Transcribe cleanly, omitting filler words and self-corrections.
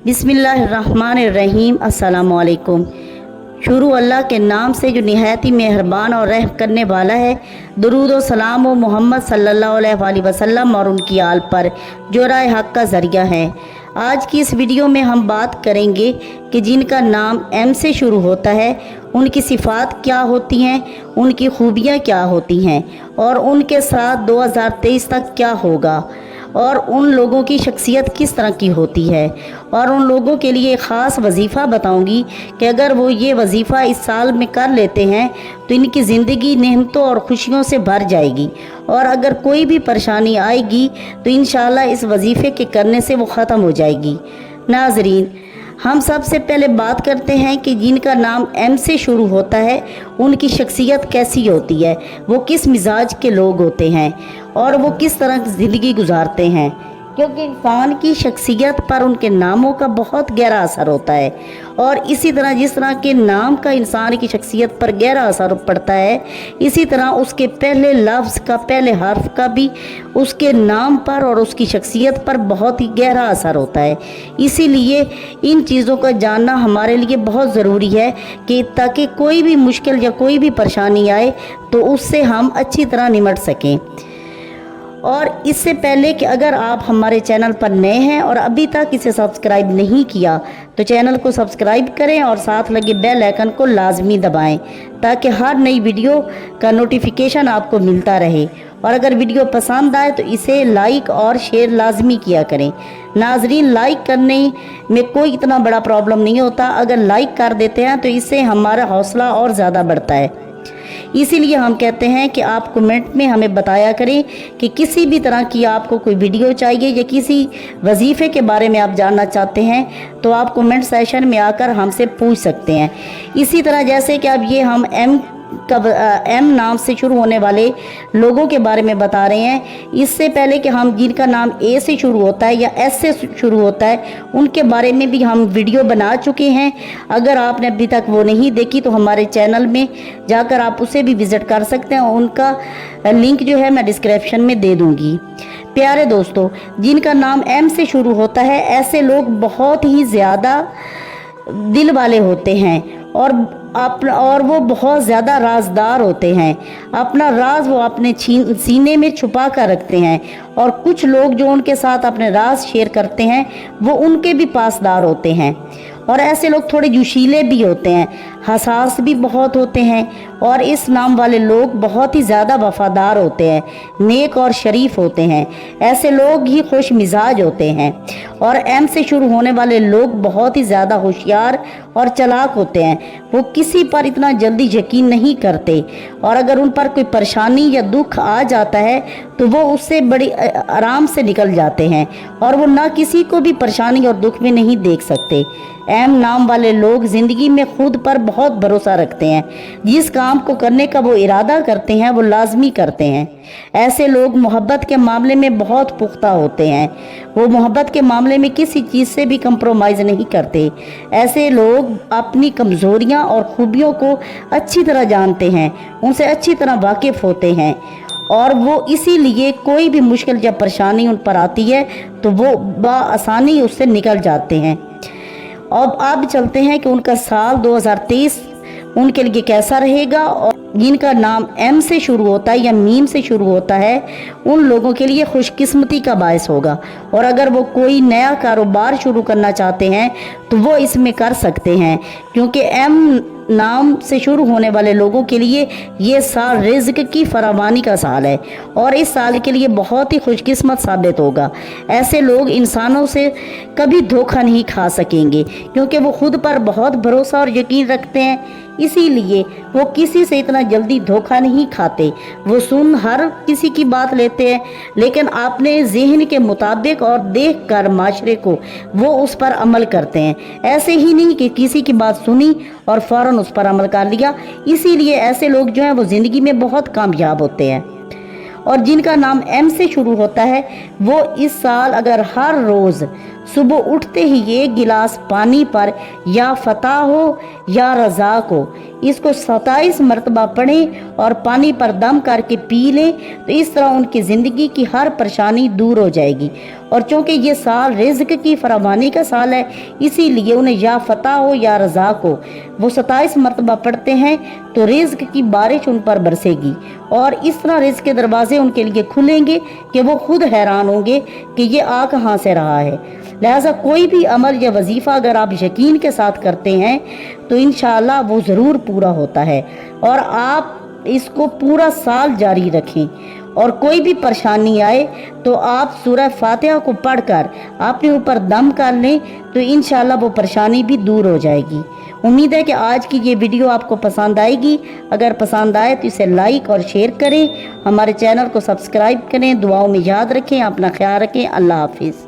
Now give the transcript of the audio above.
बिस्मिल्लाहिर्रहमानिर्रहीम। अस्सलामुअलैकुम। शुरू अल्लाह के नाम से जो निहायत ही मेहरबान और रहम करने वाला है। दुरूद व सलाम मोहम्मद सल्लल्लाहु अलैहि वसल्लम और उनकी आल पर जो राह हक़ का ज़रिया है। आज की इस वीडियो में हम बात करेंगे कि जिनका नाम एम से शुरू होता है उनकी सिफ़ात क्या होती हैं, उनकी खूबियाँ क्या होती हैं और उनके साथ 2023 तक क्या होगा और उन लोगों की शख्सियत किस तरह की होती है। और उन लोगों के लिए ख़ास वजीफ़ा बताऊंगी कि अगर वो ये वजीफ़ा इस साल में कर लेते हैं तो इनकी ज़िंदगी नेमतों और खुशियों से भर जाएगी और अगर कोई भी परेशानी आएगी तो इंशाअल्लाह इस वजीफ़े के करने से वो ख़त्म हो जाएगी। नाज़रीन, हम सबसे पहले बात करते हैं कि जिनका नाम एम से शुरू होता है उनकी शख्सियत कैसी होती है, वो किस मिजाज के लोग होते हैं और वो किस तरह ज़िंदगी गुजारते हैं, क्योंकि इंसान की शख्सियत पर उनके नामों का बहुत गहरा असर होता है। और इसी तरह जिस तरह के नाम का इंसान की शख्सियत पर गहरा असर पड़ता है, इसी तरह उसके पहले लफ्ज़ का, पहले हर्फ का भी उसके नाम पर और उसकी शख्सियत पर बहुत ही गहरा असर होता है। इसीलिए इन चीज़ों का जानना हमारे लिए बहुत ज़रूरी है कि ताकि कोई भी मुश्किल या कोई भी परेशानी आए तो उससे हम अच्छी तरह निमट सकें। और इससे पहले कि अगर आप हमारे चैनल पर नए हैं और अभी तक इसे सब्सक्राइब नहीं किया तो चैनल को सब्सक्राइब करें और साथ लगे बेल आइकन को लाजमी दबाएं ताकि हर नई वीडियो का नोटिफिकेशन आपको मिलता रहे। और अगर वीडियो पसंद आए तो इसे लाइक और शेयर लाजमी किया करें। नाजरीन, लाइक करने में कोई इतना बड़ा प्रॉब्लम नहीं होता, अगर लाइक कर देते हैं तो इससे हमारा हौसला और ज़्यादा बढ़ता है। इसीलिए हम कहते हैं कि आप कमेंट में हमें बताया करें कि किसी भी तरह की आपको कोई वीडियो चाहिए या किसी वजीफ़े के बारे में आप जानना चाहते हैं तो आप कमेंट सेशन में आकर हमसे पूछ सकते हैं। इसी तरह जैसे कि अब ये हम एम नाम से शुरू होने वाले लोगों के बारे में बता रहे हैं, इससे पहले कि हम जिनका नाम ए से शुरू होता है या एस से शुरू होता है उनके बारे में भी हम वीडियो बना चुके हैं। अगर आपने अभी तक वो नहीं देखी तो हमारे चैनल में जाकर आप उसे भी विज़िट कर सकते हैं। उनका लिंक जो है मैं डिस्क्रिप्शन में दे दूँगी। प्यारे दोस्तों, जिनका नाम एम से शुरू होता है ऐसे लोग बहुत ही ज़्यादा दिल वाले होते हैं और वो बहुत ज़्यादा राजदार होते हैं। अपना राज वो अपने सीने में छुपा कर रखते हैं और कुछ लोग जो उनके साथ अपने राज शेयर करते हैं वो उनके भी पासदार होते हैं। और ऐसे लोग थोड़े जोशीले भी होते हैं, हसास भी बहुत होते हैं और इस नाम वाले लोग बहुत ही ज़्यादा वफादार होते हैं, नेक और शरीफ होते हैं। ऐसे लोग ही खुश मिजाज होते हैं। और एम से शुरू होने वाले लोग बहुत ही ज़्यादा होशियार और चालाक होते हैं। वो किसी पर इतना जल्दी यकीन नहीं करते और अगर उन पर कोई परेशानी या दुख आ जाता है तो वो उससे बड़ी आराम से निकल जाते हैं और वो ना किसी को भी परेशानी और दुख में नहीं देख सकते। एम नाम वाले लोग ज़िंदगी में खुद पर बहुत भरोसा रखते हैं। जिस काम को करने का वो इरादा करते हैं वो लाजमी करते हैं। ऐसे लोग मोहब्बत के मामले में बहुत पुख्ता होते हैं। वो मोहब्बत के मामले में किसी चीज़ से भी कंप्रोमाइज़ नहीं करते। ऐसे लोग अपनी कमज़ोरियाँ और खूबियों को अच्छी तरह जानते हैं, उनसे अच्छी तरह वाकिफ़ होते हैं और वो इसीलिए कोई भी मुश्किल या परेशानी उन पर आती है तो वो बआसानी उससे निकल जाते हैं। अब चलते हैं कि उनका साल 2023 उनके लिए कैसा रहेगा। और जिनका नाम एम से शुरू होता है या मीम से शुरू होता है उन लोगों के लिए खुशकिस्मती का बायस होगा और अगर वो कोई नया कारोबार शुरू करना चाहते हैं तो वो इसमें कर सकते हैं, क्योंकि एम नाम से शुरू होने वाले लोगों के लिए ये साल रिज़्क की फरावानी का साल है और इस साल के लिए बहुत ही खुशकिस्मत साबित होगा। ऐसे लोग इंसानों से कभी धोखा नहीं खा सकेंगे क्योंकि वो खुद पर बहुत भरोसा और यकीन रखते हैं, इसीलिए वो किसी से इतना जल्दी धोखा नहीं खाते। वो सुन हर किसी की बात लेते हैं लेकिन अपने ज़हन के मुताबिक और देख कर माशरे को वो उस पर अमल करते हैं। ऐसे ही नहीं कि किसी की बात सुनी और फ़ौरन उस पर अमल कर लिया। इसीलिए ऐसे लोग जो हैं वो ज़िंदगी में बहुत कामयाब होते हैं। और जिनका नाम एम से शुरू होता है वो इस साल अगर हर रोज़ صبح اٹھتے ہی ایک گلاس پانی پر یا فتح ہو یا رزاق ہو، اس کو 27 مرتبہ پڑھیں اور پانی پر دم کر کے پی لیں، تو اس طرح ان کی زندگی کی ہر پریشانی دور ہو جائے گی۔ اور چونکہ یہ سال رزق کی فراوانی کا سال ہے، اسی لیے انہیں یا فتح ہو یا رزاق ہو وہ 27 مرتبہ پڑھتے ہیں تو رزق کی بارش ان پر برسے گی، اور اس طرح رزق کے دروازے ان کے لیے کھلیں گے کہ وہ خود حیران ہوں گے کہ یہ آ کہاں سے رہا ہے۔ لہٰذا کوئی بھی عمل یا وظیفہ اگر آپ یقین کے ساتھ کرتے ہیں تو انشاءاللہ وہ ضرور پورا ہوتا ہے، اور آپ اس کو پورا سال جاری رکھیں۔ اور کوئی بھی پریشانی آئے تو آپ سورہ فاتحہ کو پڑھ کر اپنے اوپر دم کر لیں تو انشاءاللہ وہ پریشانی بھی دور ہو جائے گی۔ امید ہے کہ آج کی یہ ویڈیو آپ کو پسند آئے گی۔ اگر پسند آئے تو اسے لائک اور شیئر کریں، ہمارے چینل کو سبسکرائب کریں، دعاؤں میں یاد رکھیں، اپنا خیال رکھیں۔ اللہ حافظ۔